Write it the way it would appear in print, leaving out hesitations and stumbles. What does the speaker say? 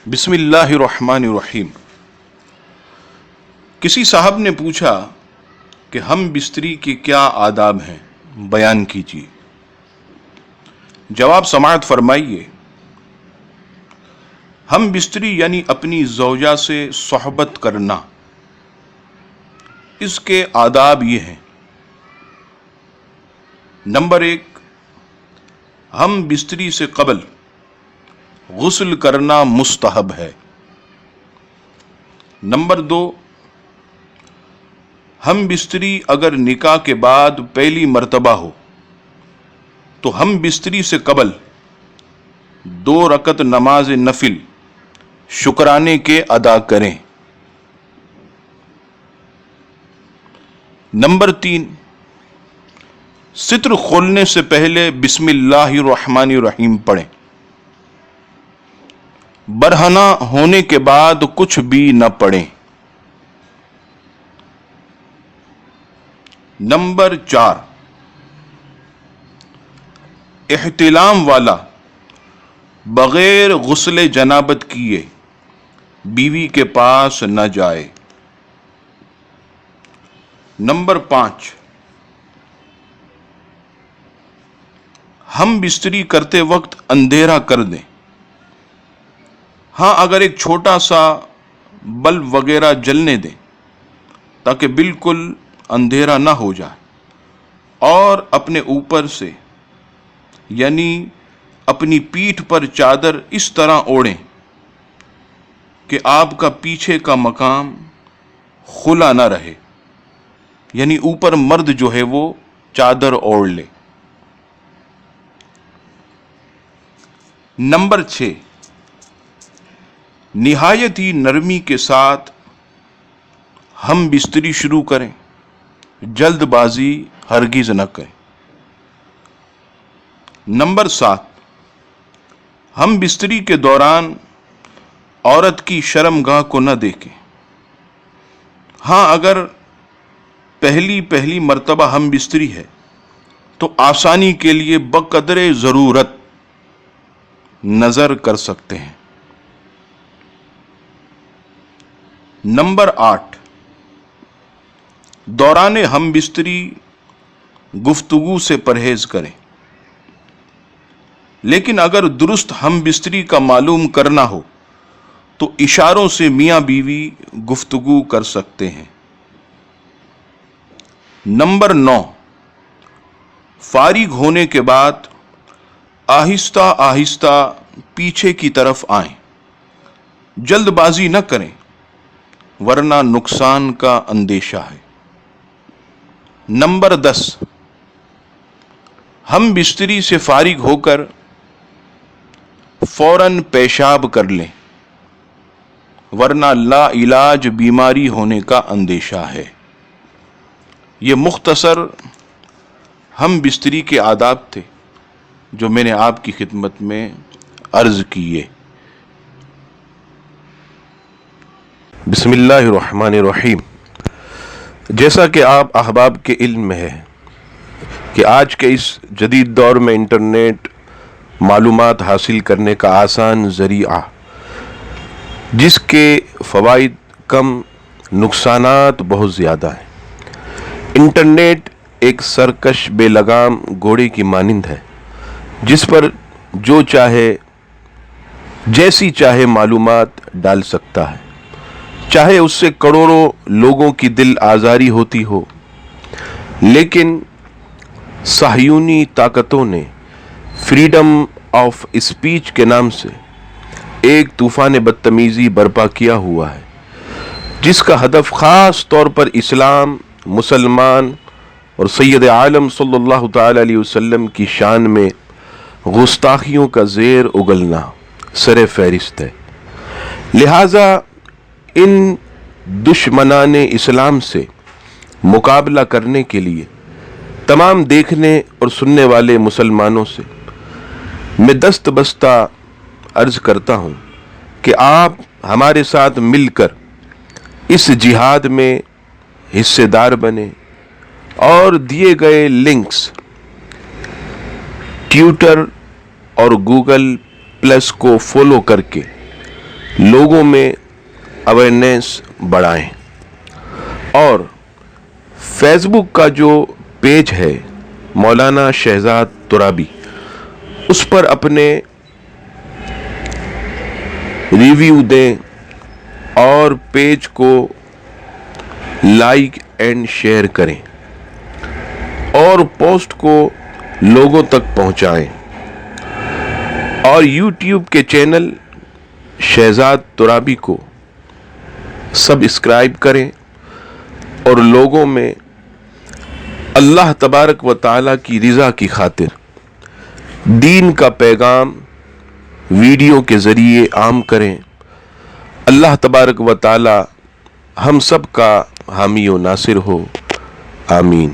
بسم اللہ الرحمن الرحیم۔ کسی صاحب نے پوچھا کہ ہم بستری کے کیا آداب ہیں، بیان کیجیے۔ جواب سماعت فرمائیے۔ ہم بستری یعنی اپنی زوجہ سے صحبت کرنا، اس کے آداب یہ ہیں۔ نمبر 1، ہم بستری سے قبل غسل کرنا مستحب ہے۔ نمبر 2، ہم بستری اگر نکاح کے بعد پہلی مرتبہ ہو تو ہم بستری سے قبل 2 رکعت نماز نفل شکرانے کے ادا کریں۔ نمبر 3، ستر کھولنے سے پہلے بسم اللہ الرحمن الرحیم پڑھیں۔ برہنہ ہونے کے بعد کچھ بھی نہ پڑھیں۔ نمبر 4، احتلام والا بغیر غسل جنابت کیے بیوی کے پاس نہ جائے۔ نمبر 5، ہم بستری کرتے وقت اندھیرا کر دیں۔ ہاں، اگر ایک چھوٹا سا بلب وغیرہ جلنے دیں تاکہ بالکل اندھیرا نہ ہو جائے، اور اپنے اوپر سے یعنی اپنی پیٹھ پر چادر اس طرح اوڑھیں کہ آپ کا پیچھے کا مقام کھلا نہ رہے، یعنی اوپر مرد جو ہے وہ چادر اوڑھ لے۔ نمبر 6، نہایت ہی نرمی کے ساتھ ہم بستری شروع کریں، جلد بازی ہرگز نہ کریں۔ نمبر 7، ہم بستری کے دوران عورت کی شرمگاہ کو نہ دیکھیں۔ ہاں، اگر پہلی مرتبہ ہم بستری ہے تو آسانی کے لیے بقدر ضرورت نظر کر سکتے ہیں۔ نمبر 8، دوران ہم بستری گفتگو سے پرہیز کریں، لیکن اگر درست ہم بستری کا معلوم کرنا ہو تو اشاروں سے میاں بیوی گفتگو کر سکتے ہیں۔ نمبر 9، فارغ ہونے کے بعد آہستہ آہستہ پیچھے کی طرف آئیں، جلد بازی نہ کریں ورنہ نقصان کا اندیشہ ہے۔ نمبر 10، ہم بستری سے فارغ ہو کر فوراً پیشاب کر لیں ورنہ لا علاج بیماری ہونے کا اندیشہ ہے۔ یہ مختصر ہم بستری کے آداب تھے جو میں نے آپ کی خدمت میں عرض کیے۔ بسم اللہ الرحمن الرحیم۔ جیسا کہ آپ احباب کے علم میں ہے کہ آج کے اس جدید دور میں انٹرنیٹ معلومات حاصل کرنے کا آسان ذریعہ، جس کے فوائد کم نقصانات بہت زیادہ ہیں۔ انٹرنیٹ ایک سرکش بے لگام گھوڑے کی مانند ہے جس پر جو چاہے جیسی چاہے معلومات ڈال سکتا ہے، چاہے اس سے کروڑوں لوگوں کی دل آزاری ہوتی ہو۔ لیکن صہیونی طاقتوں نے فریڈم آف اسپیچ کے نام سے ایک طوفان بدتمیزی برپا کیا ہوا ہے، جس کا ہدف خاص طور پر اسلام، مسلمان اور سید عالم صلی اللہ تعالی علیہ وسلم کی شان میں گستاخیوں کا زیر اگلنا سر فہرست ہے۔ لہذا ان دشمنان اسلام سے مقابلہ کرنے کے لیے تمام دیکھنے اور سننے والے مسلمانوں سے میں دست بستہ عرض کرتا ہوں کہ آپ ہمارے ساتھ مل کر اس جہاد میں حصے دار بنیں اور دیے گئے لنکس ٹویٹر اور گوگل پلس کو فالو کر کے لوگوں میں اویئرنیس بڑھائیں، اور فیس بک کا جو پیج ہے مولانا شہزاد ترابی، اس پر اپنے ریویو دیں اور پیج کو لائک اینڈ شیئر کریں اور پوسٹ کو لوگوں تک پہنچائیں، اور یوٹیوب کے چینل شہزاد ترابی کو سبسکرائب کریں اور لوگوں میں اللہ تبارک و تعالیٰ کی رضا کی خاطر دین کا پیغام ویڈیو کے ذریعے عام کریں۔ اللہ تبارک و تعالیٰ ہم سب کا حامی و ناصر ہو، آمین۔